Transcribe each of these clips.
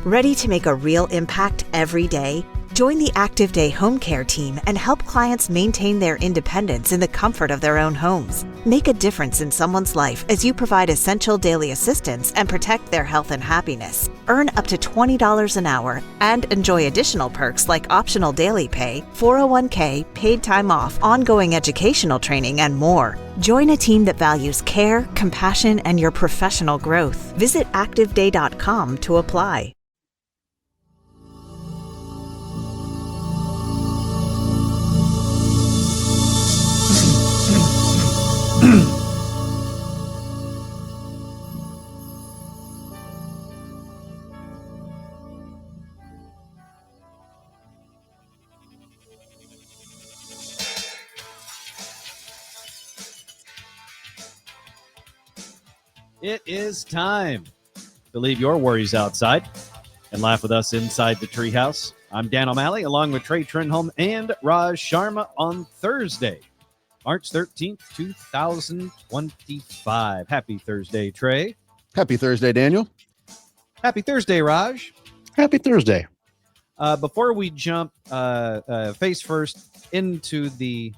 Ready to make a real impact every day? Join the Active Day Home Care team and help clients maintain their independence in the comfort of their own homes. Make a difference in someone's life as you provide essential daily assistance and protect their health and happiness. Earn up to $20 an hour and enjoy additional perks like optional daily pay, 401k, paid time off, ongoing educational training, and more. Join a team that values care, compassion, and your professional growth. Visit activeday.com to apply. It is time to leave your worries outside and laugh with us inside the Treehouse. I'm Dan O'Malley, along with Trey Trenholm and Raj Sharma on Thursday, March 13th, 2025. Happy Thursday, Trey. Happy Thursday, Daniel. Happy Thursday, Raj. Happy Thursday. Before we jump face first into the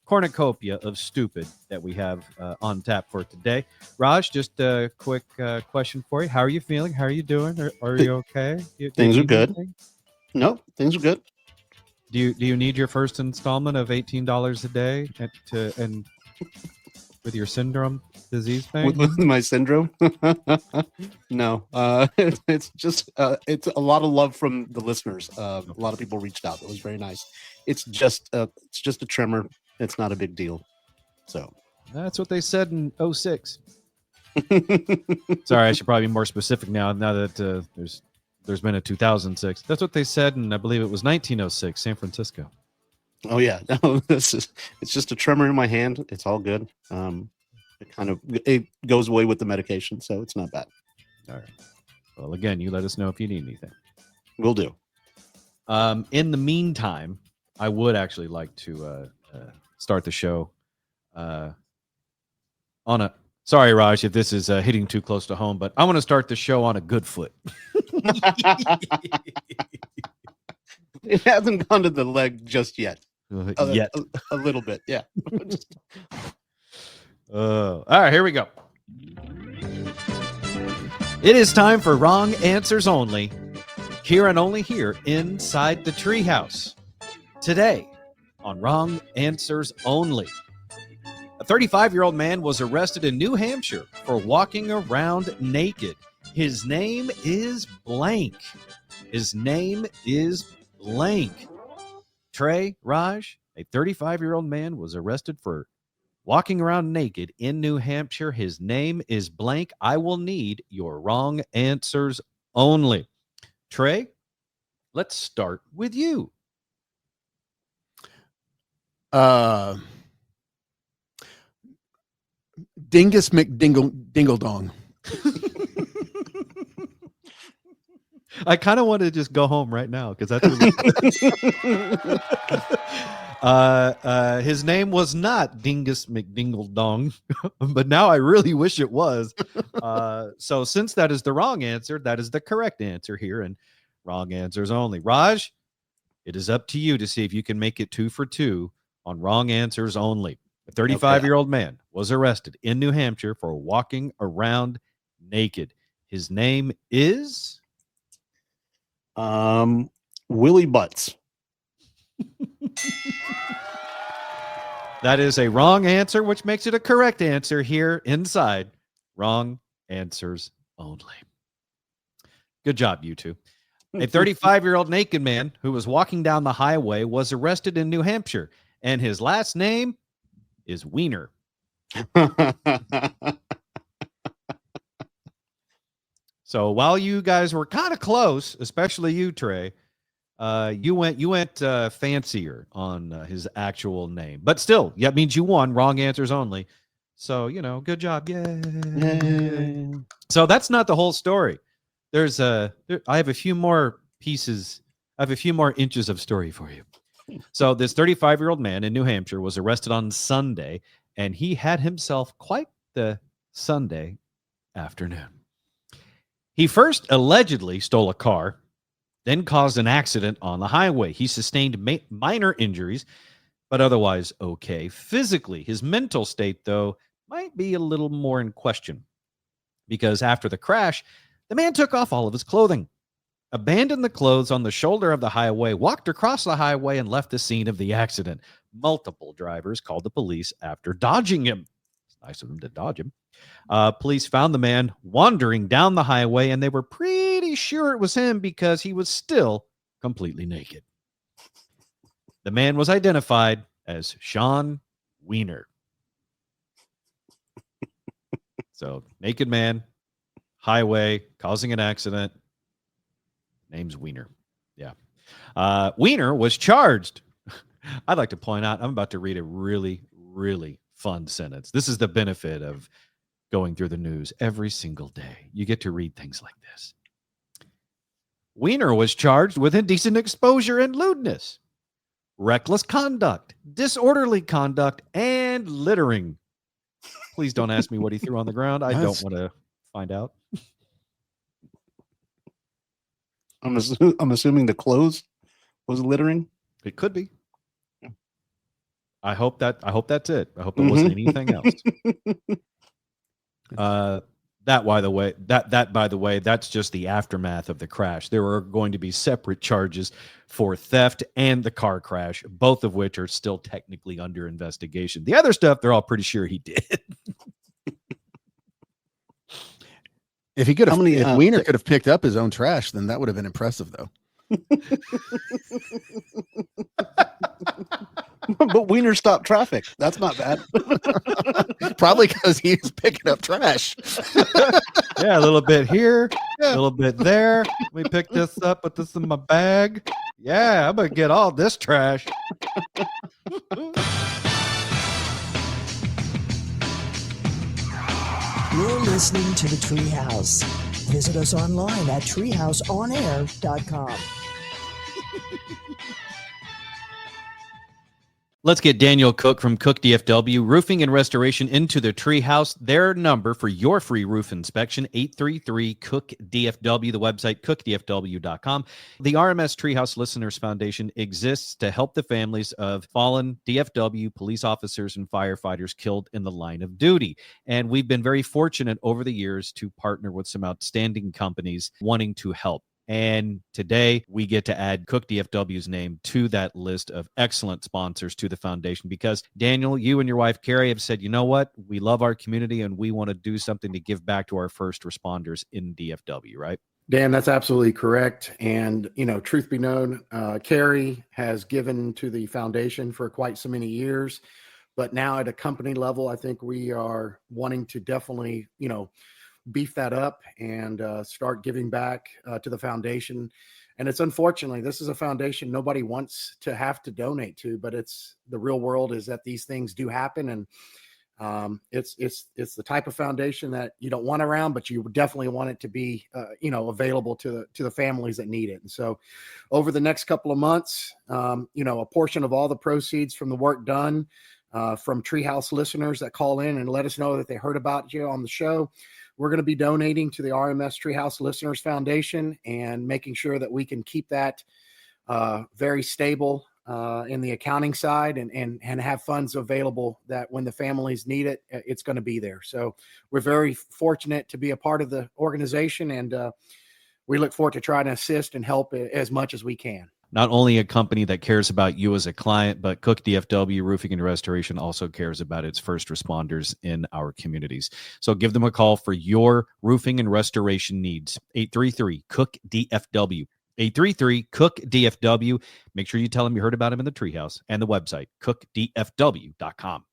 cornucopia of stupid that we have on tap for today, Raj, just a quick question for you. How are you feeling? How are you doing? Are you okay? Things are good. No, things are good. Do you need your first installment of $18 a day and with your syndrome disease thing? With my syndrome? No, it's just it's a lot of love from the listeners. A lot of people reached out. It was very nice. It's just a tremor. It's not a big deal. So that's what they said in 06. Sorry, I should probably be more specific now that there's been a 2006. That's what they said, and I believe it was 1906, San Francisco. Oh yeah, no, it's just a tremor in my hand. It's all good. It goes away with the medication, so it's not bad. All right. Well, again, you let us know if you need anything. Will do. In the meantime, I would actually like to start the show on a. Sorry, Raj, if this is hitting too close to home, but I want to start the show on a good foot. It hasn't gone to the leg just yet. Yet. A little bit, yeah. All right, here we go. It is time for Wrong Answers Only, here and only here inside the Treehouse. Today on Wrong Answers Only, a 35-year-old man was arrested in New Hampshire for walking around naked. His name is blank. His name is blank. Trey, Raj, a 35-year-old man was arrested for walking around naked in New Hampshire. His name is blank. I will need your wrong answers only. Trey, let's start with you. Dingus McDingle-Dong. I kind of want to just go home right now because that's his name was not Dingus McDingle-Dong, but now I really wish it was. So since that is the wrong answer, that is the correct answer here, and wrong answers only. Raj, it is up to you to see if you can make it 2 for 2 on wrong answers only. A 35-year-old man was arrested in New Hampshire for walking around naked. His name is Willie Butts. That is a wrong answer, which makes it a correct answer here inside Wrong Answers Only. Good job, you two. A 35-year-old naked man who was walking down the highway was arrested in New Hampshire, and his last name is Wiener. So while you guys were kind of close, especially you, Trey, you went fancier on his actual name, but still, that means you won. Wrong answers only. So good job. Yay. So that's not the whole story. I have a few more pieces. I have a few more inches of story for you. So this 35-year-old man in New Hampshire was arrested on Sunday, and he had himself quite the Sunday afternoon. He first allegedly stole a car, then caused an accident on the highway. He sustained minor injuries, but otherwise okay. Physically, his mental state, though, might be a little more in question, because after the crash, the man took off all of his clothing, abandoned the clothes on the shoulder of the highway, walked across the highway, and left the scene of the accident. Multiple drivers called the police after dodging him. It's nice of them to dodge him. Police found the man wandering down the highway, and they were pretty sure it was him because he was still completely naked. The man was identified as Sean Wiener. So, naked man, highway, causing an accident. Name's Wiener. Yeah. Wiener was charged. I'd like to point out, I'm about to read a really, really fun sentence. This is the benefit of going through the news every single day. You get to read things like this. Wiener was charged with indecent exposure and lewdness, reckless conduct, disorderly conduct, and littering. Please don't ask me what he threw on the ground. I don't want to find out. I'm assuming the clothes was littering. It could be. I hope that's it. I hope there wasn't anything else. By the way, that's just the aftermath of the crash. There are going to be separate charges for theft and the car crash, both of which are still technically under investigation. The other stuff, they're all pretty sure he did. If he could have, if Wiener could have picked up his own trash, then that would have been impressive, though. But Wiener stopped traffic. That's not bad. Probably because he was picking up trash. Yeah, a little bit here, a little bit there. Let me pick this up, put this in my bag. Yeah, I'm going to get all this trash. You're listening to the Treehouse. Visit us online at treehouseonair.com. Let's get Daniel Cook from Cook DFW Roofing and Restoration into the Treehouse. Their number for your free roof inspection, 833-COOK-DFW, the website cookdfw.com. The RMS Treehouse Listeners Foundation exists to help the families of fallen DFW police officers and firefighters killed in the line of duty. And we've been very fortunate over the years to partner with some outstanding companies wanting to help. And today we get to add Cook DFW's name to that list of excellent sponsors to the foundation because, Daniel, you and your wife, Carrie, have said, you know what? We love our community and we want to do something to give back to our first responders in DFW, right? Dan, that's absolutely correct. And, truth be known, Carrie has given to the foundation for quite so many years. But now at a company level, I think we are wanting to definitely, beef that up and start giving back to the foundation. And it's unfortunately, this is a foundation nobody wants to have to donate to, but it's the real world is that these things do happen. And it's the type of foundation that you don't want around, but you definitely want it to be, available to the families that need it. And so over the next couple of months, a portion of all the proceeds from the work done from Treehouse listeners that call in and let us know that they heard about you on the show, we're going to be donating to the RMS Treehouse Listeners Foundation and making sure that we can keep that very stable in the accounting side and have funds available that when the families need it, it's going to be there. So we're very fortunate to be a part of the organization, and we look forward to trying to assist and help as much as we can. Not only a company that cares about you as a client, but Cook DFW Roofing and Restoration also cares about its first responders in our communities. So give them a call for your roofing and restoration needs. 833-COOK-DFW. 833-COOK-DFW. Make sure you tell them you heard about them in the Treehouse and the website, cookdfw.com.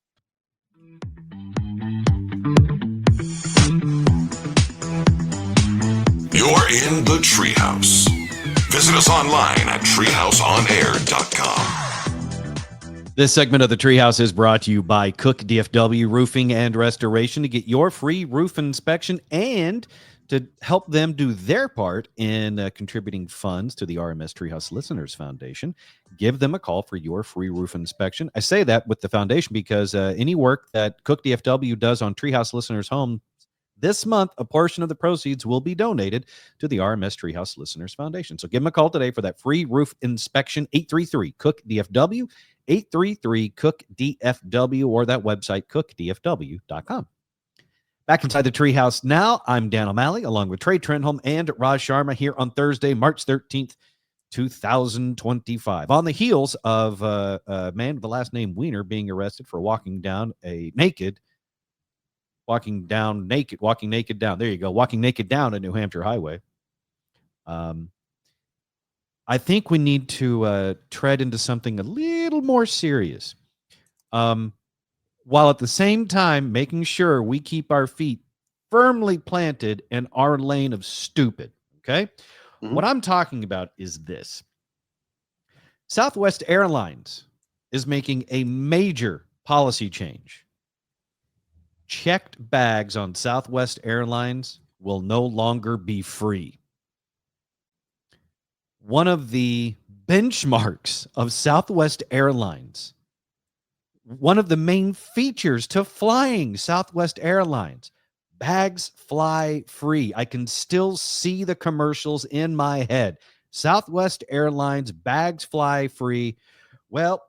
You're in the Treehouse. Visit us online at treehouseonair.com. This segment of the Treehouse is brought to you by Cook DFW Roofing and Restoration. To get your free roof inspection and to help them do their part in contributing funds to the RMS Treehouse Listeners Foundation, give them a call for your free roof inspection. I say that with the foundation because any work that Cook DFW does on Treehouse Listeners' home This month, a portion of the proceeds will be donated to the RMS Treehouse Listeners Foundation. So give them a call today for that free roof inspection, 833-COOK-DFW, 833-COOK-DFW, or that website, cookdfw.com. Back inside the Treehouse now, I'm Dan O'Malley, along with Trey Trenholm and Raj Sharma here on Thursday, March 13th, 2025. On the heels of a man with the last name Wiener being arrested for walking naked down a New Hampshire highway. I think we need to tread into something a little more serious, while at the same time making sure we keep our feet firmly planted in our lane of stupid. Okay. Mm-hmm. What I'm talking about is this. Southwest Airlines is making a major policy change. Checked bags on Southwest Airlines will no longer be free. One of the benchmarks of Southwest Airlines, one of the main features to flying Southwest Airlines, bags fly free. I can still see the commercials in my head. Southwest Airlines, bags fly free. Well,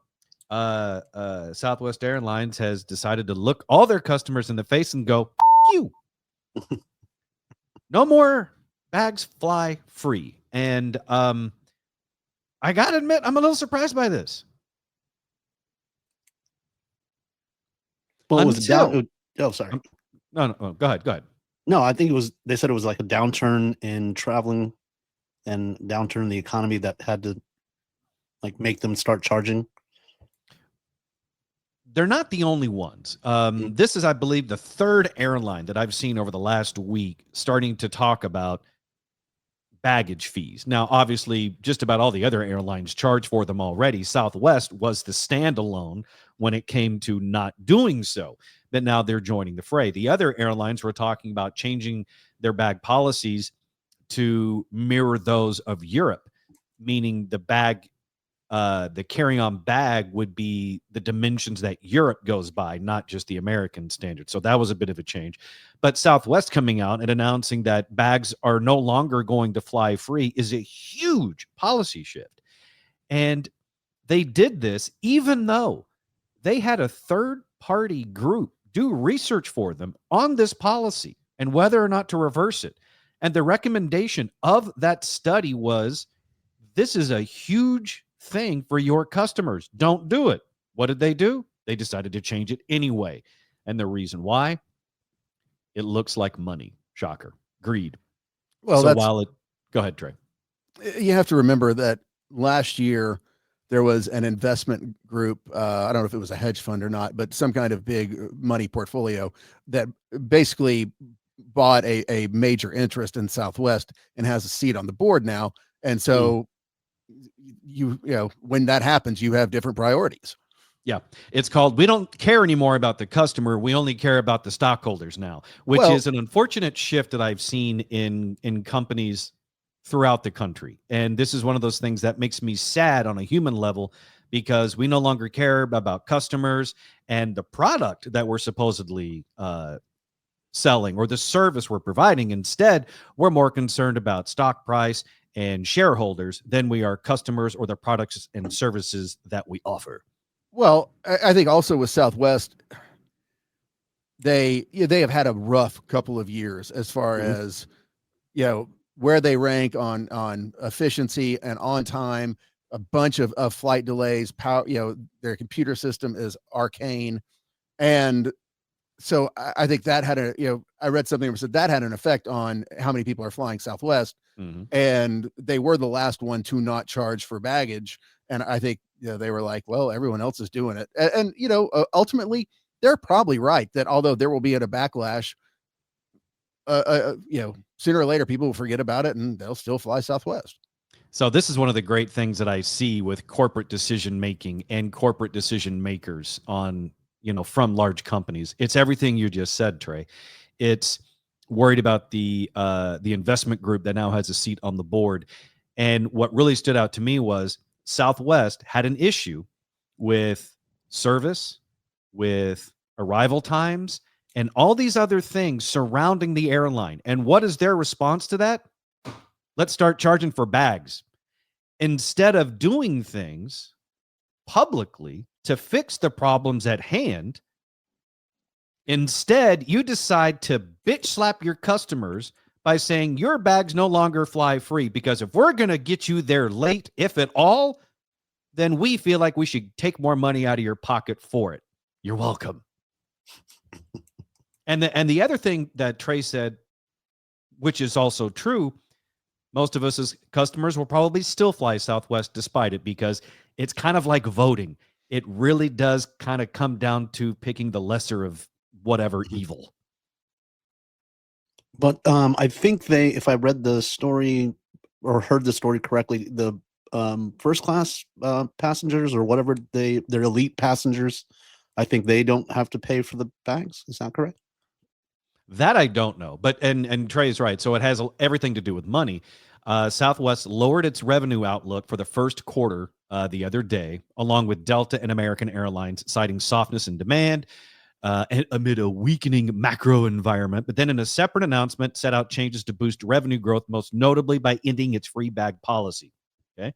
Southwest Airlines has decided to look all their customers in the face and go, you. No more bags fly free. And I got to admit, I'm a little surprised by this. Well, it was down. Oh, sorry. No, go ahead. No, I think they said it was like a downturn in traveling and downturn in the economy that had to like make them start charging. They're not the only ones. This is, I believe, the third airline that I've seen over the last week starting to talk about baggage fees. Now, obviously, just about all the other airlines charge for them already. Southwest was the standalone when it came to not doing so, but now they're joining the fray. The other airlines were talking about changing their bag policies to mirror those of Europe, meaning the carry-on bag would be the dimensions that Europe goes by, not just the American standard. So that was a bit of a change. But Southwest coming out and announcing that bags are no longer going to fly free is a huge policy shift. And they did this even though they had a third-party group do research for them on this policy and whether or not to reverse it. And the recommendation of that study was, this is a huge thing for your customers. Don't do it. What did they do? They decided to change it anyway. And the reason why? It looks like money. Shocker. Greed. Well, so go ahead, Trey. You have to remember that last year there was an investment group. I don't know if it was a hedge fund or not, but some kind of big money portfolio that basically bought a major interest in Southwest and has a seat on the board now. And so you know, when that happens, you have different priorities. Yeah. It's called, we don't care anymore about the customer. We only care about the stockholders now, which is an unfortunate shift that I've seen in companies throughout the country. And this is one of those things that makes me sad on a human level, because we no longer care about customers and the product that we're supposedly selling or the service we're providing. Instead, we're more concerned about stock price and shareholders than we are customers or the products and services that we offer. Well, I think also with Southwest, they have had a rough couple of years as far as, you know, where they rank on efficiency and on time, a bunch of flight delays, power, you know, their computer system is arcane. And so I think that had I read something that said that had an effect on how many people are flying Southwest. And they were the last one to not charge for baggage. And I think, you know, they were like, well, everyone else is doing it. And you know, ultimately they're probably right that although there will be a backlash, you know, sooner or later people will forget about it and they'll still fly Southwest. So this is one of the great things that I see with corporate decision making and corporate decision makers on, you know, from large companies. It's everything you just said, Trey. It's worried about the investment group that now has a seat on the board. And what really stood out to me was Southwest had an issue with service, with arrival times, and all these other things surrounding the airline. And what is their response to that? Let's start charging for bags. Instead of doing things publicly to fix the problems at hand, instead, you decide to bitch slap your customers by saying your bags no longer fly free, because if we're going to get you there late, if at all, then we feel like we should take more money out of your pocket for it. You're welcome. And the other thing that Trey said, which is also true, most of us as customers will probably still fly Southwest despite it, because it's kind of like voting. It really does kind of come down to picking the lesser of whatever evil. But I think if I read the story or heard the story correctly, the first class passengers or whatever they're elite passengers, I think they don't have to pay for the bags. Is that correct? That I don't know, but and Trey is right. So it has everything to do with money. Southwest lowered its revenue outlook for the first quarter the other day, along with Delta and American Airlines, citing softness in demand amid a weakening macro environment. But then in a separate announcement, set out changes to boost revenue growth, most notably by ending its free bag policy. Okay.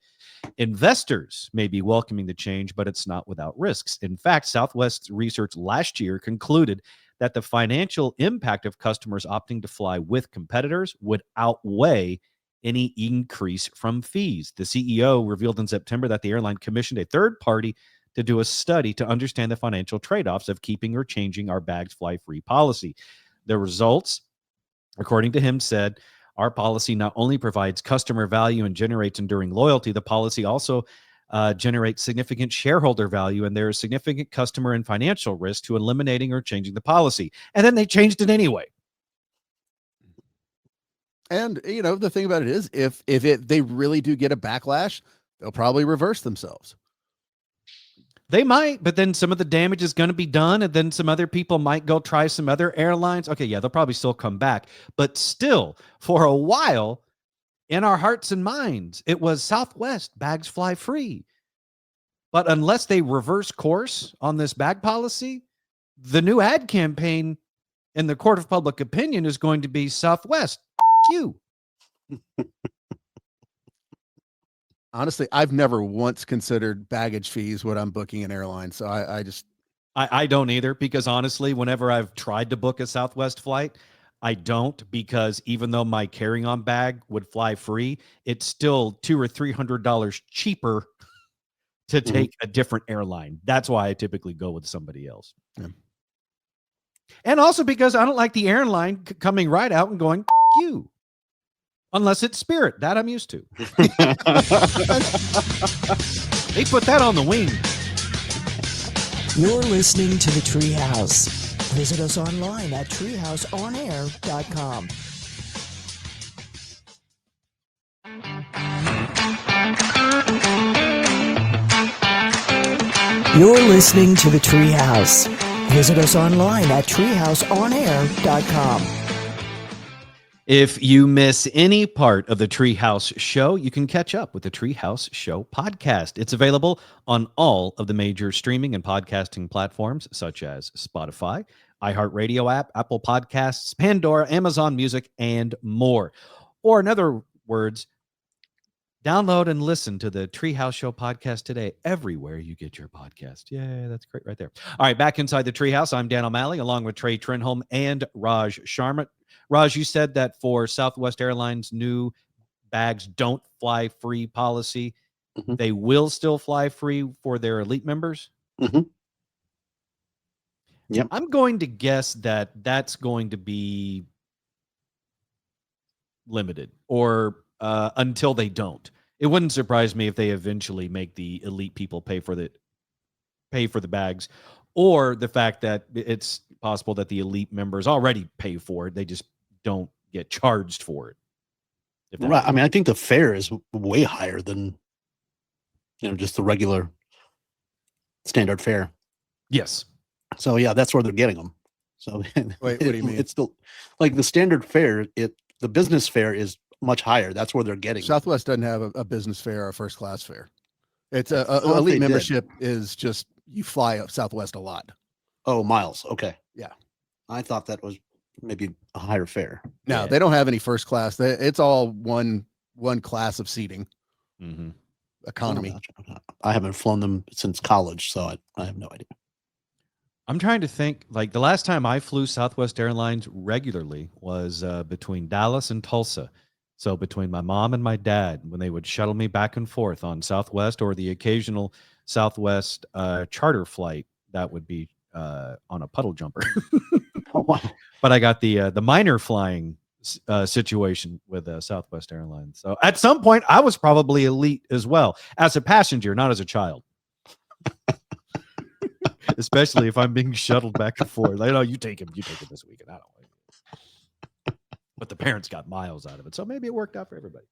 Investors may be welcoming the change, but it's not without risks. In fact, Southwest's research last year concluded that the financial impact of customers opting to fly with competitors would outweigh any increase from fees. The CEO revealed in September that the airline commissioned a third party to do a study to understand the financial trade-offs of keeping or changing our bags fly free policy. The results, according to him, said our policy not only provides customer value and generates enduring loyalty, the policy also generates significant shareholder value, and there is significant customer and financial risk to eliminating or changing the policy. And then they changed it anyway. And the thing about it is, if they really do get a backlash, they'll probably reverse themselves. They might, but then some of the damage is going to be done, and then some other people might go try some other airlines. Okay, yeah, they'll probably still come back. But still, for a while, in our hearts and minds, it was Southwest, bags fly free. But unless they reverse course on this bag policy, the new ad campaign in the court of public opinion is going to be Southwest, you. Honestly, I've never once considered baggage fees when I'm booking an airline. So I don't either, because honestly, whenever I've tried to book a Southwest flight, I don't, because even though my carry-on bag would fly free, it's still $200 or $300 cheaper to take a different airline. That's why I typically go with somebody else. Yeah. And also because I don't like the airline coming right out and going, you. Unless it's Spirit. That I'm used to. They put that on the wing. You're listening to the Treehouse. Visit us online at treehouseonair.com. You're listening to the Treehouse. Visit us online at treehouseonair.com. If you miss any part of the Treehouse show, you can catch up with the Treehouse Show podcast. It's available on all of the major streaming and podcasting platforms, such as Spotify, iHeartRadio app, Apple Podcasts, Pandora, Amazon Music, and more. Or in other words, download and listen to the Treehouse Show podcast today, everywhere you get your podcast. Yeah, that's great right there. All right, back inside the Treehouse, I'm Dan O'Malley, along with Trey Trenholm and Raj Sharma. Raj, you said that for Southwest Airlines' new bags don't fly free policy, they will still fly free for their elite members? Yep. I'm going to guess that that's going to be limited or until they don't. It wouldn't surprise me if they eventually make the elite people pay for the bags, or the fact that it's possible that the elite members already pay for it. They just don't get charged for it. Right. I mean, I think the fare is way higher than, just the regular standard fare. Yes. So yeah, that's where they're getting them. So Wait, what do you mean? It's still like the standard fare. The business fare is much higher. That's where they're getting. Southwest doesn't have a business fare or a first class fare. It's a Oh, if elite they membership is just you fly up Southwest a lot. Oh, miles. Okay. Yeah. I thought that was maybe a higher fare. No, Yeah. they don't have any first class. It's all one class of seating Mm-hmm. economy. I haven't flown them since college, so I have no idea. I'm trying to think, like the last time I flew Southwest Airlines regularly was between Dallas and Tulsa. So between my mom and my dad, when they would shuttle me back and forth on Southwest or the occasional Southwest charter flight, that would be on a puddle jumper. Oh, wow. But I got the minor flying situation with Southwest Airlines. So at some point, I was probably elite as well as a passenger, not as a child. Especially if I'm being shuttled back and forth. Like, no, you take him this weekend. I don't like it. But the parents got miles out of it. So maybe it worked out for everybody.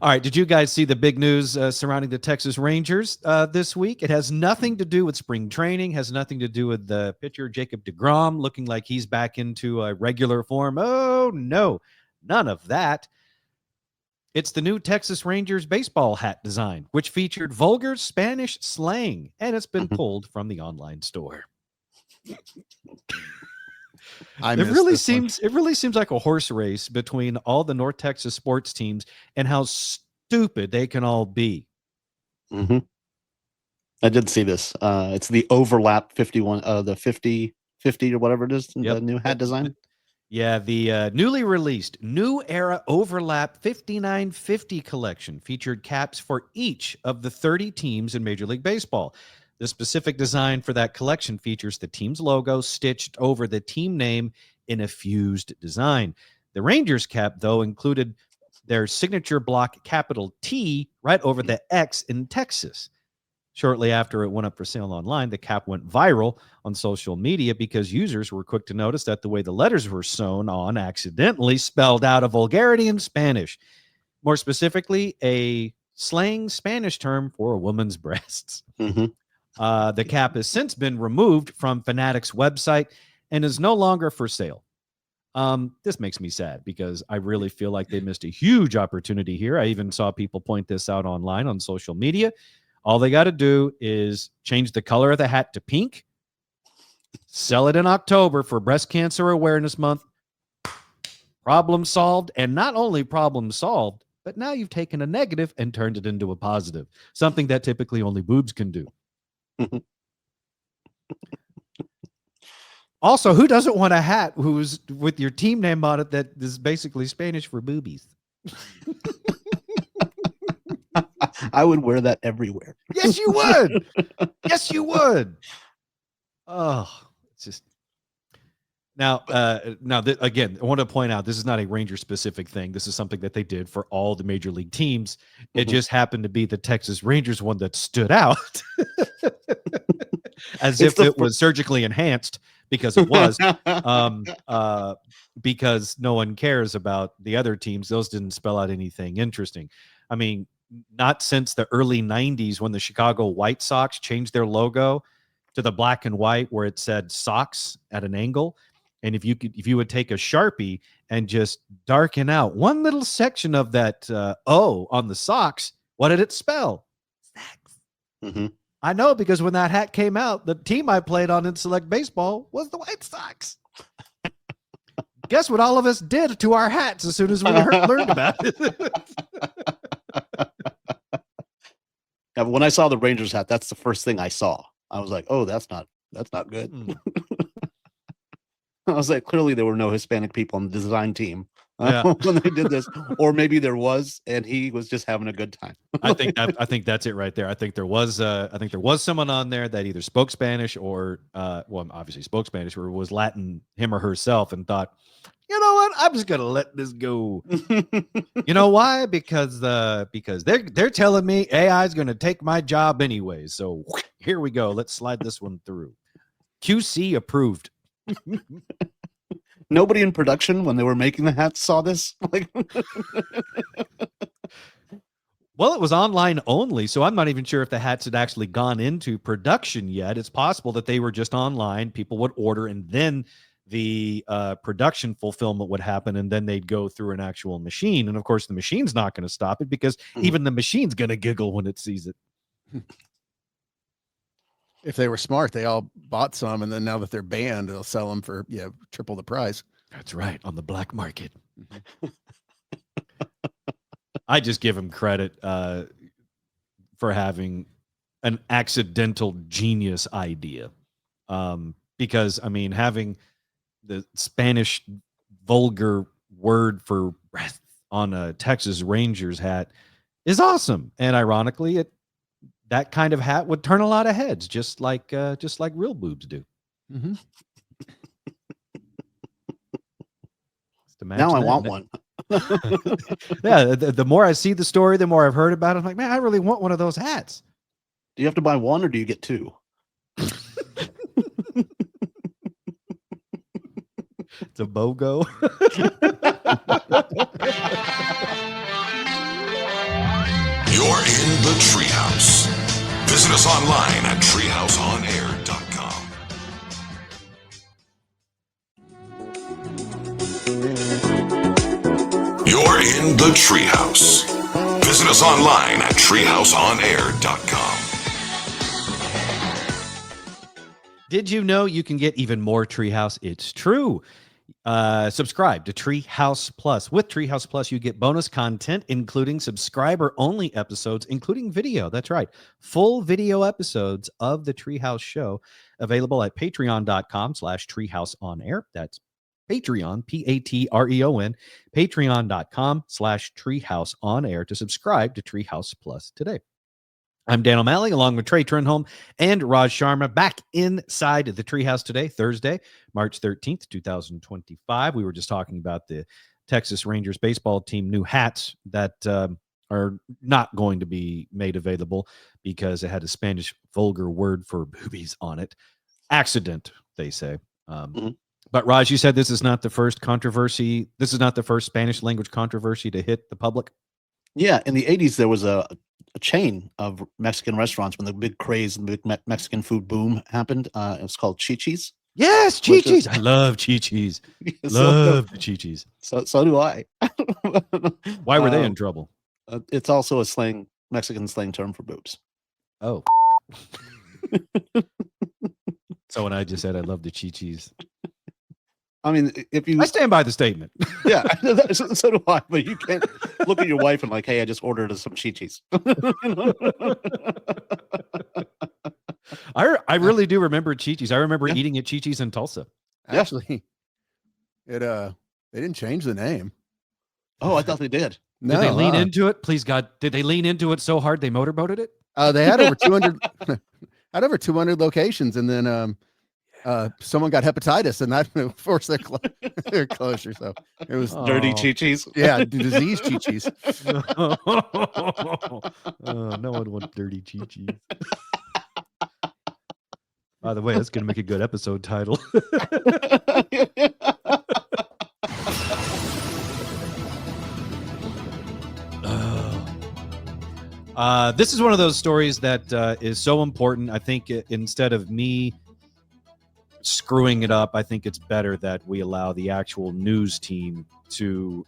All right. Did you guys see the big news surrounding the Texas Rangers this week? It has nothing to do with spring training, has nothing to do with the pitcher Jacob deGrom looking like he's back into a regular form. Oh, no, none of that. It's the new Texas Rangers baseball hat design, which featured vulgar Spanish slang, and it's been pulled from the online store. It really seems like a horse race between all the North Texas sports teams and how stupid they can all be. Mm-hmm. I did see this. It's the overlap 51, the 50 or whatever it is, the new hat design. Yeah, the newly released New Era Overlap 5950 collection featured caps for each of the 30 teams in Major League Baseball. The specific design for that collection features the team's logo stitched over the team name in a fused design. The Rangers cap, though, included their signature block capital T right over the X in Texas. Shortly after it went up for sale online, the cap went viral on social media because users were quick to notice that the way the letters were sewn on accidentally spelled out a vulgarity in Spanish. More specifically, a slang Spanish term for a woman's breasts. Mm-hmm. The cap has since been removed from Fanatics' website and is no longer for sale. This makes me sad because I really feel like they missed a huge opportunity here. I even saw people point this out online on social media. All they got to do is change the color of the hat to pink, sell it in October for Breast Cancer Awareness Month. Problem solved. And not only problem solved, but now you've taken a negative and turned it into a positive, something that typically only boobs can do. Also, who doesn't want a hat who's with your team name on it that is basically Spanish for boobies? I would wear that everywhere. Yes, you would. Yes, you would. Oh, it's just now. Again, I want to point out this is not a Ranger specific thing. This is something that they did for all the major league teams. It just happened to be the Texas Rangers one that stood out, as if it was surgically enhanced because it was. Because no one cares about the other teams. Those didn't spell out anything interesting. I mean, not since the early 90s when the Chicago White Sox changed their logo to the black and white where it said Sox at an angle. And if you would take a Sharpie and just darken out one little section of that O on the Sox, what did it spell? Snacks. Mm-hmm. I know, because when that hat came out, the team I played on in select baseball was the White Sox. Guess what all of us did to our hats as soon as we learned about it? Yeah, but when I saw the Rangers hat, that's the first thing I saw. I was like, "Oh, that's not good." I was like, clearly there were no Hispanic people on the design team when they did this, or maybe there was, and he was just having a good time. I think that's it right there. I think there was someone on there that either spoke Spanish or obviously spoke Spanish, or was Latin, him or herself, and thought, you know what, I'm just gonna let this go. You know why? Because they're telling me AI is gonna take my job anyway. So here we go. Let's slide this one through. QC approved. Nobody in production when they were making the hats saw this. Well, it was online only, so I'm not even sure if the hats had actually gone into production yet. It's possible that they were just online. People would order, and then the production fulfillment would happen, and then they'd go through an actual machine. And of course, the machine's not going to stop it because even the machine's going to giggle when it sees it. If they were smart, they all bought some, and then now that they're banned, they'll sell them for triple the price. That's right, on the black market. I just give him credit for having an accidental genius idea. Because, I mean, having the Spanish vulgar word for breath on a Texas Rangers hat is awesome. And ironically, that kind of hat would turn a lot of heads, just like real boobs do. Mm-hmm. Now I want one. Yeah, the more I see the story, the more I've heard about it. I'm like, man, I really want one of those hats. Do you have to buy one or do you get two? It's a BOGO. You're in the Treehouse. Visit us online at treehouseonair.com. You're in the Treehouse. Visit us online at treehouseonair.com. Did you know you can get even more Treehouse? It's true. Subscribe to Treehouse Plus. With Treehouse Plus, you get bonus content, including subscriber-only episodes, including video. That's right. Full video episodes of the Treehouse show available at patreon.com/treehouseonair. That's Patreon, Patreon, patreon.com/treehouseonair to subscribe to Treehouse Plus today. I'm Dan O'Malley, along with Trey Trenholm and Raj Sharma, back inside the Treehouse today, Thursday, March 13th, 2025. We were just talking about the Texas Rangers baseball team new hats that are not going to be made available because it had a Spanish vulgar word for boobies on it. Accident, they say. But Raj, you said this is not the first controversy. This is not the first Spanish language controversy to hit the public. Yeah, in the 80s, there was a chain of Mexican restaurants when the big craze and the big Mexican food boom happened. It was called Chi-Chi's. Yes, Chi-Chi's. I love Chi-Chi's. Love the Chi-Chi's. So do I. Why were they in trouble? It's also a Mexican slang term for boobs. Oh. So when I just said I love the Chi-Chi's. I mean, I stand by the statement. Yeah, so do I. But you can't look at your wife and like, hey, I just ordered some Chi-Chi's. I really do remember Chi-Chi's. I remember eating at Chi-Chi's in Tulsa. Actually, they didn't change the name. Oh, I thought they did. No, did they lean into it? Please God, did they lean into it so hard they motorboated it? They had over 200 had over 200 locations, and then someone got hepatitis, and that forced their closure. So it was dirty Chi-Chi's. Yeah, disease Chi-Chi's. No one wants dirty Chi-Chi's. By the way, that's going to make a good episode title. This is one of those stories that is so important. I think instead of me screwing it up, I think it's better that we allow the actual news team to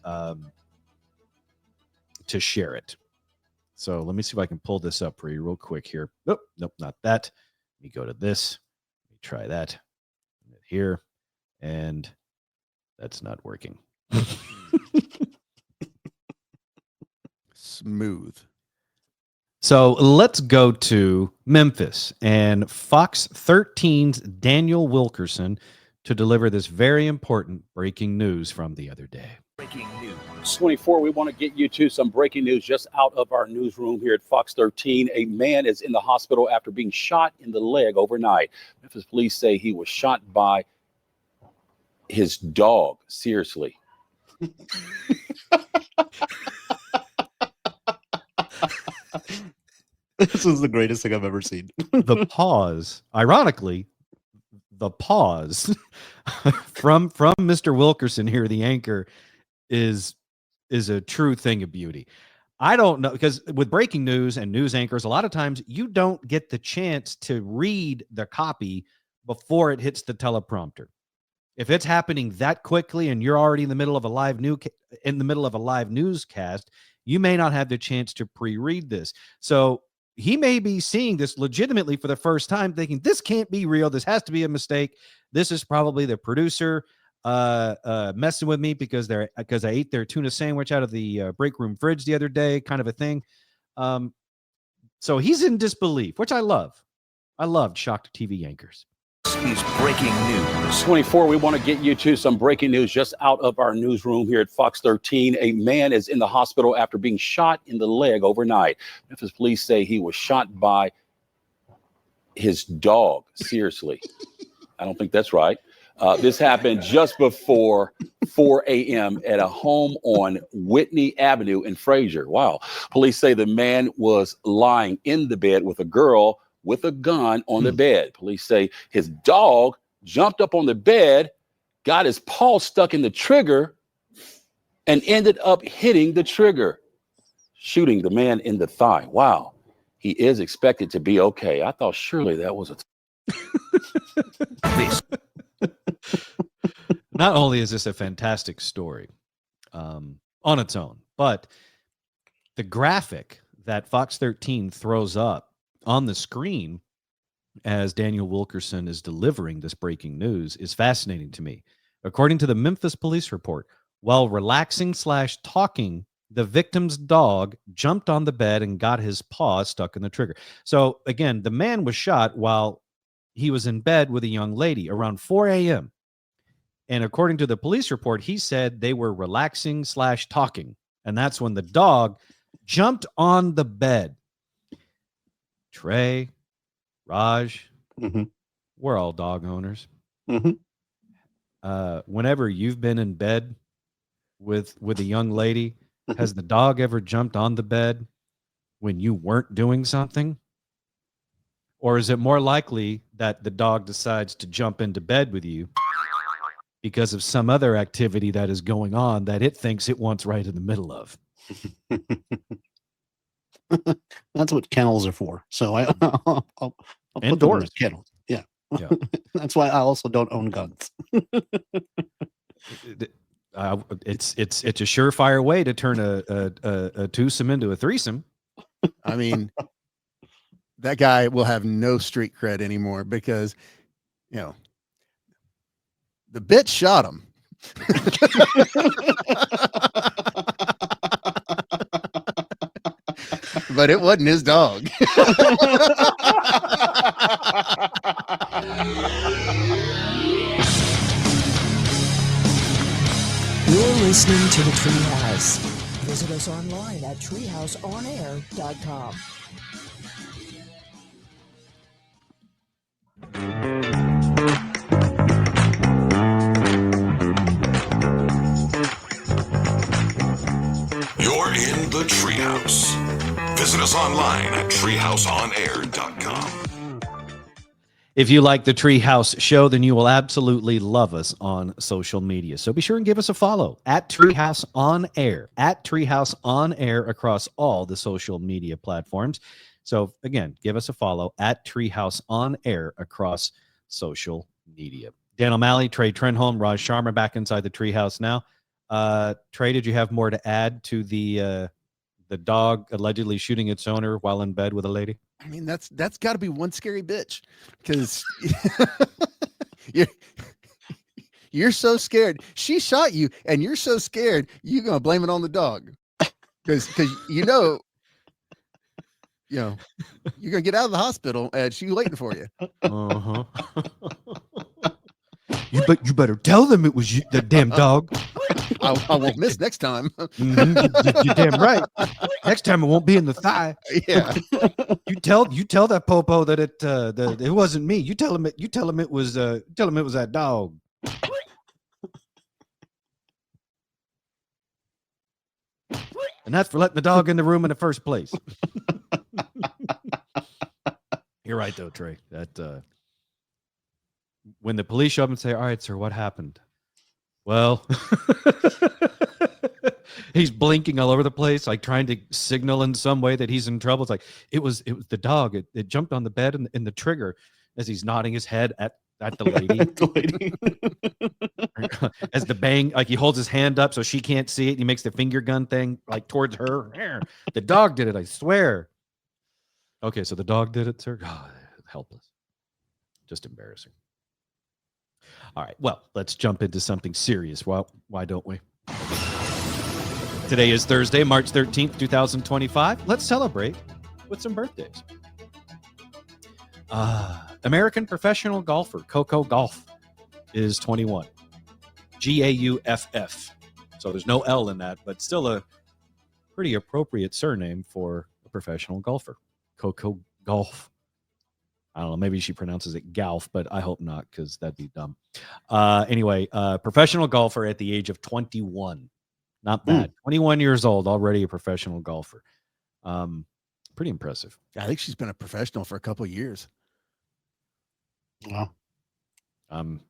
share it. So let me see if I can pull this up for you real quick here. Nope, not that. Let me go to this. Let me try that here, and that's not working. Smooth. So let's go to Memphis and Fox 13's Daniel Wilkerson to deliver this very important breaking news from the other day. Breaking news. 24, we want to get you to some breaking news just out of our newsroom here at Fox 13. A man is in the hospital after being shot in the leg overnight. Memphis police say he was shot by his dog. Seriously. This is the greatest thing I've ever seen. The pause, ironically, the pause from Mr. Wilkerson here, the anchor, is a true thing of beauty. I don't know, because with breaking news and news anchors, a lot of times you don't get the chance to read the copy before it hits the teleprompter. If it's happening that quickly and you're already in the middle of a live newscast, you may not have the chance to pre-read this. So he may be seeing this legitimately for the first time, thinking this can't be real. This has to be a mistake. This is probably the producer messing with me because I ate their tuna sandwich out of the break room fridge the other day, kind of a thing. So he's in disbelief, which I love. I loved shocked TV anchors. Is breaking news. 24, we want to get you to some breaking news just out of our newsroom here at Fox 13. A man is in the hospital after being shot in the leg overnight. Memphis police say he was shot by his dog. Seriously. I don't think that's right. This happened just before 4 a.m. at a home on Whitney Avenue in Fraser. Wow. Police say the man was lying in the bed with a girl with a gun on the bed. Police say his dog jumped up on the bed, got his paw stuck in the trigger, and ended up hitting the trigger, shooting the man in the thigh. Wow. He is expected to be okay. I thought surely that was a... Not only is this a fantastic story on its own, but the graphic that Fox 13 throws up on the screen as Daniel Wilkerson is delivering this breaking news is fascinating to me. According to the Memphis police report, while relaxing/talking, the victim's dog jumped on the bed and got his paw stuck in the trigger. So again, the man was shot while he was in bed with a young lady around 4 a.m. And according to the police report, he said they were relaxing/talking. And that's when the dog jumped on the bed. Trey, Raj, we're all dog owners. Whenever you've been in bed with a young lady, has the dog ever jumped on the bed when you weren't doing something? Or is it more likely that the dog decides to jump into bed with you because of some other activity that is going on that it thinks it wants right in the middle of? That's what kennels are for. So I'll put them in the kennels. Yeah. That's why I also don't own guns. It's a surefire way to turn a twosome into a threesome. I mean, that guy will have no street cred anymore because, the bitch shot him. But it wasn't his dog. You're listening to the Treehouse. Visit us online at treehouseonair.com. You're in the Treehouse. Visit us online at treehouseonair.com. If you like the Treehouse show, then you will absolutely love us on social media. So be sure and give us a follow at Treehouse on Air, at Treehouse on Air across all the social media platforms. So again, give us a follow at Treehouse on Air across social media. Dan O'Malley, Trey Trenholm, Raj Sharma back inside the Treehouse now. Trey, did you have more to add to the dog allegedly shooting its owner while in bed with a lady? I mean, that's got to be one scary bitch because you're so scared. She shot you, and you're so scared you're gonna blame it on the dog because you're gonna get out of the hospital and she's waiting for you. Uh-huh. You better tell them it was you, the damn dog. I won't miss next time. You're damn right. Next time it won't be in the thigh. Yeah. You tell that popo that it wasn't me. You tell him it was that dog. And that's for letting the dog in the room in the first place. You're right though, Trey. That when the police show up and say, "All right, sir, what happened?" Well, he's blinking all over the place, like trying to signal in some way that he's in trouble. It's like it was the dog. It jumped on the bed in the trigger as he's nodding his head at the lady. As the bang, like he holds his hand up so she can't see it. And he makes the finger gun thing like towards her. The dog did it, I swear. Okay, so the dog did it, sir? God, helpless. Just embarrassing. All right, well, let's jump into something serious. Well, why don't we? Today is Thursday, March 13th, 2025. Let's celebrate with some birthdays. American professional golfer Coco Gauff is 21. Gauff. So there's no L in that, but still a pretty appropriate surname for a professional golfer. Coco Gauff. I don't know. Maybe she pronounces it Golf, but I hope not, because that'd be dumb. Anyway, professional golfer at the age of 21. Not bad. 21 years old, already a professional golfer. Pretty impressive. I think she's been a professional for a couple of years. Wow. I'm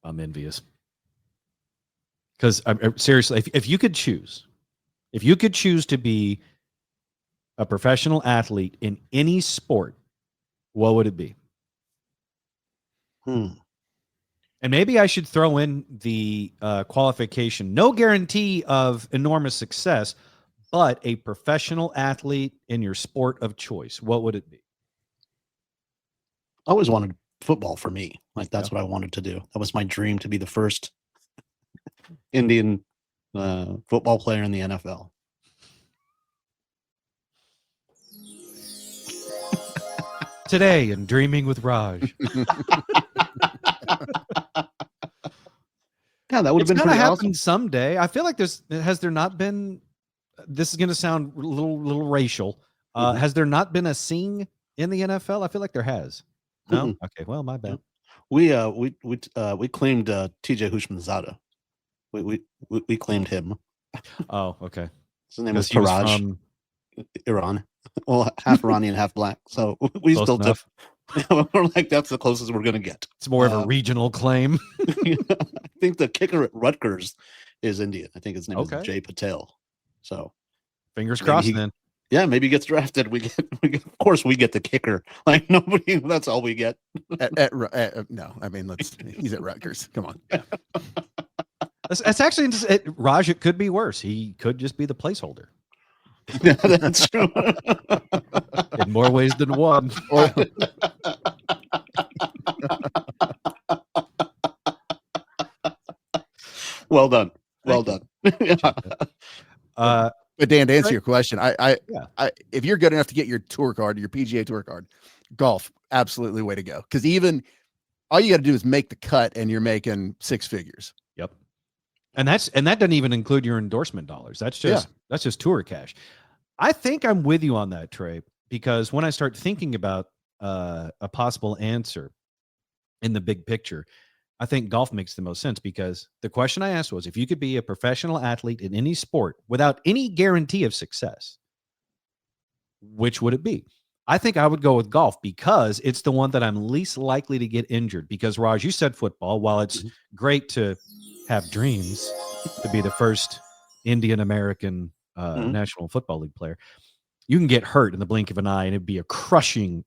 envious. Because seriously, if you could choose to be a professional athlete in any sport, what would it be? And maybe I should throw in the qualification. No guarantee of enormous success, but a professional athlete in your sport of choice. What would it be? I always wanted football for me. Like, that's what I wanted to do. That was my dream, to be the first Indian football player in the NFL. Today in Dreaming with Raj. Yeah, that would have been gonna pretty happen awesome. someday. I feel like has there not been, this is going to sound a little racial. Has there not been a Singh in the NFL? I feel like there has. No? Okay, well, my bad. We claimed TJ Houshmandzadeh. We claimed him. Oh, okay. His name is Taraj. From Iran. Well, half Iranian, half black. So we still took. We're like, that's the closest we're going to get. It's more of a regional claim. I think the kicker at Rutgers is Indian. I think his name is Jay Patel. So fingers crossed then. Yeah, maybe he gets drafted. We get, of course, we get the kicker. Like, nobody. That's all we get. No, I mean, he's at Rutgers. Come on. That's actually Raj. It could be worse. He could just be the placeholder. Yeah, that's true. In more ways than one. Well done. Well done. But Dan, to answer your question, I if you're good enough to get your tour card, your PGA tour card, golf, absolutely way to go. Because even all you got to do is make the cut, and you're making six figures. Yep. And that doesn't even include your endorsement dollars. That's just tour cash. I think I'm with you on that, Trey, because when I start thinking about a possible answer in the big picture, I think golf makes the most sense, because the question I asked was, if you could be a professional athlete in any sport without any guarantee of success, which would it be? I think I would go with golf, because it's the one that I'm least likely to get injured. Because, Raj, you said football. While it's great to have dreams to be the first Indian American National Football League player, you can get hurt in the blink of an eye, and it'd be a crushing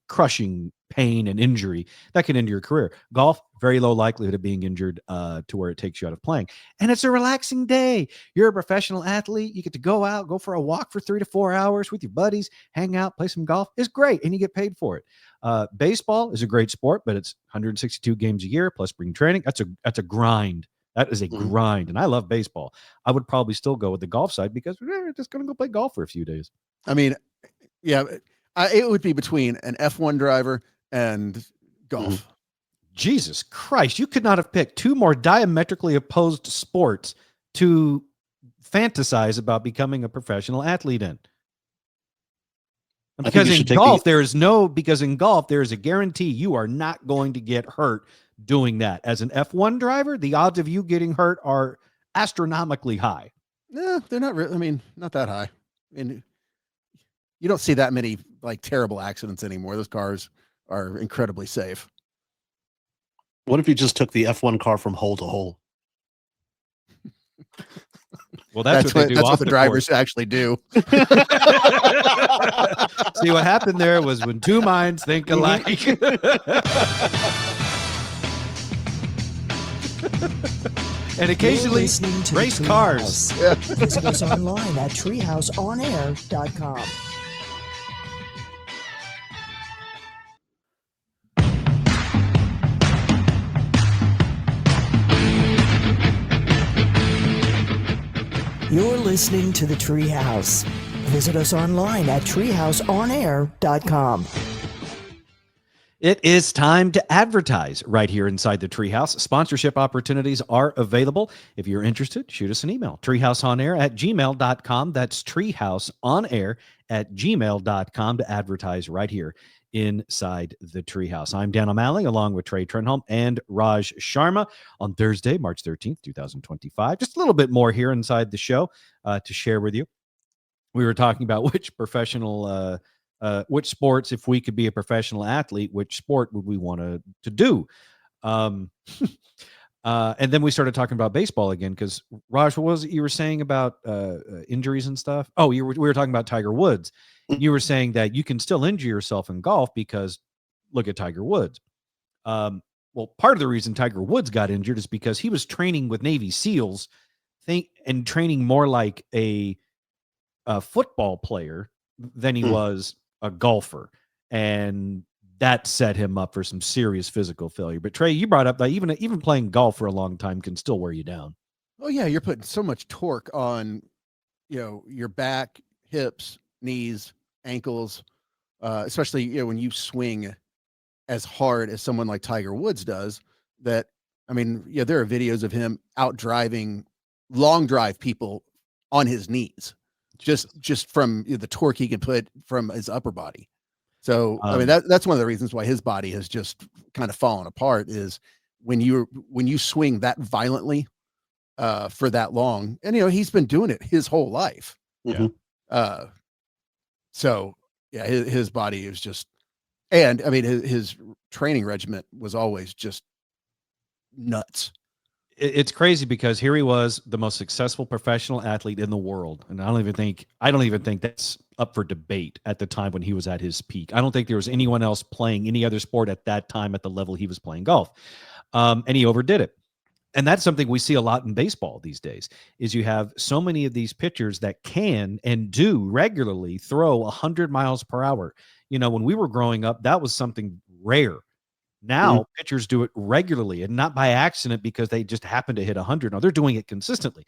pain and injury that can end your career. Golf, very low likelihood of being injured to where it takes you out of playing. And it's a relaxing day. You're a professional athlete. You get to go out, go for a walk for 3 to 4 hours with your buddies, hang out, play some golf. It's great, and you get paid for it. Baseball is a great sport, but it's 162 games a year plus spring training. That's a grind. That is a grind, and I love baseball. I would probably still go with the golf side, because we're just going to go play golf for a few days. I mean, yeah, it would be between an F1 driver and golf. Jesus Christ, you could not have picked two more diametrically opposed sports to fantasize about becoming a professional athlete in. Because in golf, there is a guarantee you are not going to get hurt doing that. As an F1 driver, the odds of you getting hurt are astronomically high. No, they're not really. I mean, not that high. And you don't see that many like terrible accidents anymore. Those cars are incredibly safe. What if you just took the F1 car from hole to hole? Well, that's what they do. That's what the drivers actually do. See, what happened there was when two minds think alike. And occasionally race cars. Visit us online at treehouseonair.com. You're listening to the Treehouse. Visit us online at treehouseonair.com. It is time to advertise right here inside the Treehouse. Sponsorship opportunities are available. If you're interested, shoot us an email, treehouseonair@gmail.com. That's treehouseonair@gmail.com to advertise right here inside the Treehouse. I'm Dan O'Malley, along with Trey Trenholm and Raj Sharma on Thursday, March 13th, 2025. Just a little bit more here inside the show to share with you. We were talking about which sports, if we could be a professional athlete, which sport would we want to do? And then we started talking about baseball again, because Raj, what was it you were saying about injuries and stuff? Oh, we were talking about Tiger Woods. You were saying that you can still injure yourself in golf because look at Tiger Woods. Well, part of the reason Tiger Woods got injured is because he was training with Navy SEALs and training more like a football player than he was a golfer, and that set him up for some serious physical failure. But Trey, you brought up that even playing golf for a long time can still wear you down. Oh yeah, you're putting so much torque on, your back, hips, knees, ankles, especially when you swing as hard as someone like Tiger Woods does. That, I mean, there are videos of him out driving long drive people on his knees, just from the torque he can put from his upper body. So I mean, that's one of the reasons why his body has just kind of fallen apart, is when you swing that violently for that long. And he's been doing it his whole life. Mhm. So yeah, his body is just, and I mean, his training regimen was always just nuts. It's crazy because here he was, the most successful professional athlete in the world, and I don't even think that's up for debate at the time when he was at his peak. I don't think there was anyone else playing any other sport at that time at the level he was playing golf, and he overdid it. And that's something we see a lot in baseball these days, is you have so many of these pitchers that can and do regularly throw 100 miles per hour. When we were growing up, that was something rare. Now pitchers do it regularly, and not by accident because they just happen to hit 100. No, they're doing it consistently.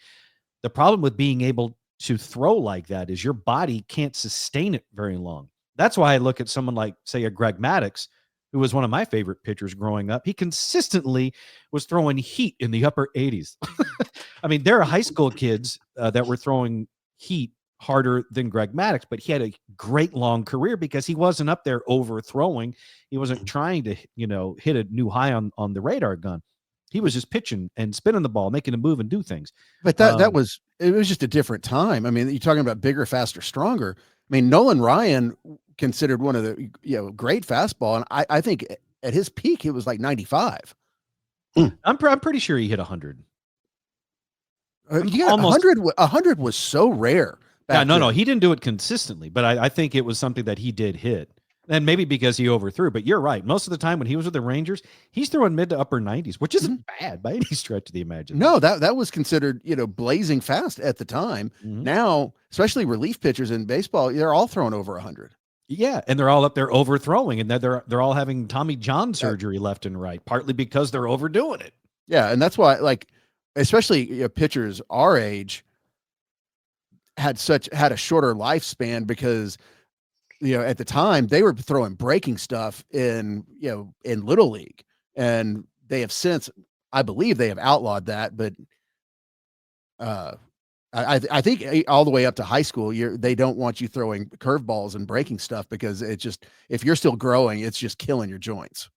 The problem with being able to throw like that is your body can't sustain it very long. That's why I look at someone like, say, a Greg Maddux, who was one of my favorite pitchers growing up. He consistently was throwing heat in the upper 80s. I mean, there are high school kids that were throwing heat harder than Greg Maddux, but he had a great long career because he wasn't up there overthrowing. He wasn't trying to, hit a new high on the radar gun. He was just pitching and spinning the ball, making a move and do things. But it was just a different time. I mean, you're talking about bigger, faster, stronger. I mean, Nolan Ryan considered one of the great fastball, and I think at his peak it was like 95. I'm pretty sure he hit 100. Almost 100 was so rare. Yeah, no, he didn't do it consistently, but I think it was something that he did hit. And maybe because he overthrew, but you're right. Most of the time when he was with the Rangers, he's throwing mid to upper 90s, which isn't bad by any stretch of the imagination. No, that was considered, blazing fast at the time. Now, especially relief pitchers in baseball, they're all throwing over 100. Yeah, and they're all up there overthrowing, and they're all having Tommy John surgery left and right, partly because they're overdoing it. Yeah, and that's why, especially pitchers our age had a shorter lifespan because at the time they were throwing breaking stuff in Little League, and they have since, I believe, they have outlawed that, but I think all the way up to high school, they don't want you throwing curveballs and breaking stuff because it just, if you're still growing, it's just killing your joints.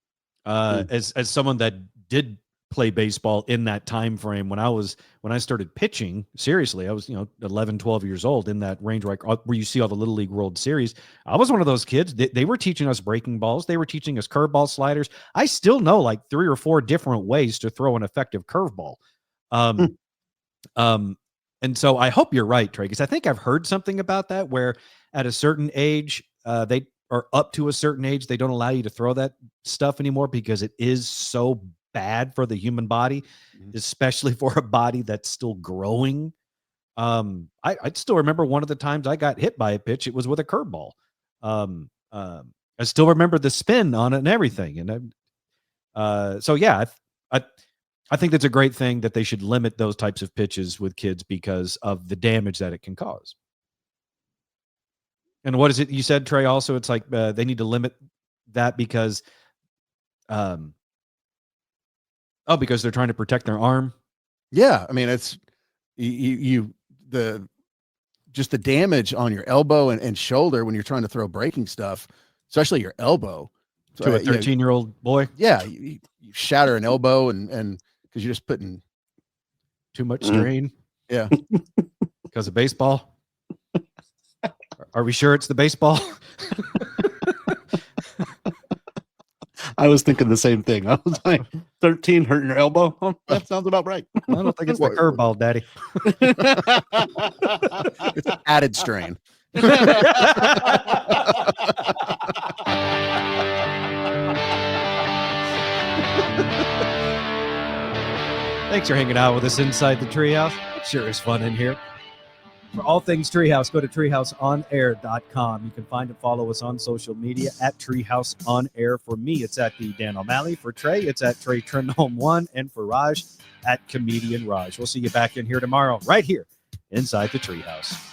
As someone that did play baseball in that time frame, when I started pitching seriously, I was 11, 12 years old, in that range where you see all the Little League World Series. I was one of those kids. They were teaching us breaking balls. They were teaching us curveball sliders. I still know like 3 or 4 different ways to throw an effective curveball. And so I hope you're right, Trey, because I think I've heard something about that, where at a certain age, they are up to a certain age, they don't allow you to throw that stuff anymore because it is so bad for the human body, especially for a body that's still growing. I still remember one of the times I got hit by a pitch. It was with a curveball. I still remember the spin on it and everything. And so, yeah, I think that's a great thing that they should limit those types of pitches with kids because of the damage that it can cause. And what is it you said, Trey? Also, it's like they need to limit that because, because they're trying to protect their arm. Yeah, I mean it's just the damage on your elbow and shoulder when you're trying to throw breaking stuff, especially your elbow. To a 13-year-old boy? Yeah, you shatter an elbow and because you're just putting too much strain. Yeah. Because of baseball. Are we sure it's the baseball? I was thinking the same thing. I was like, 13 hurting your elbow? Oh, that sounds about right. I don't think it's the curveball, Daddy. It's added strain. Thanks for hanging out with us inside the Treehouse. It sure is fun in here. For all things Treehouse, go to treehouseonair.com. You can find and follow us on social media at Treehouse On Air. For me, it's at the Dan O'Malley. For Trey, it's at Trey Trenholm 1. And for Raj, at Comedian Raj. We'll see you back in here tomorrow, right here inside the Treehouse.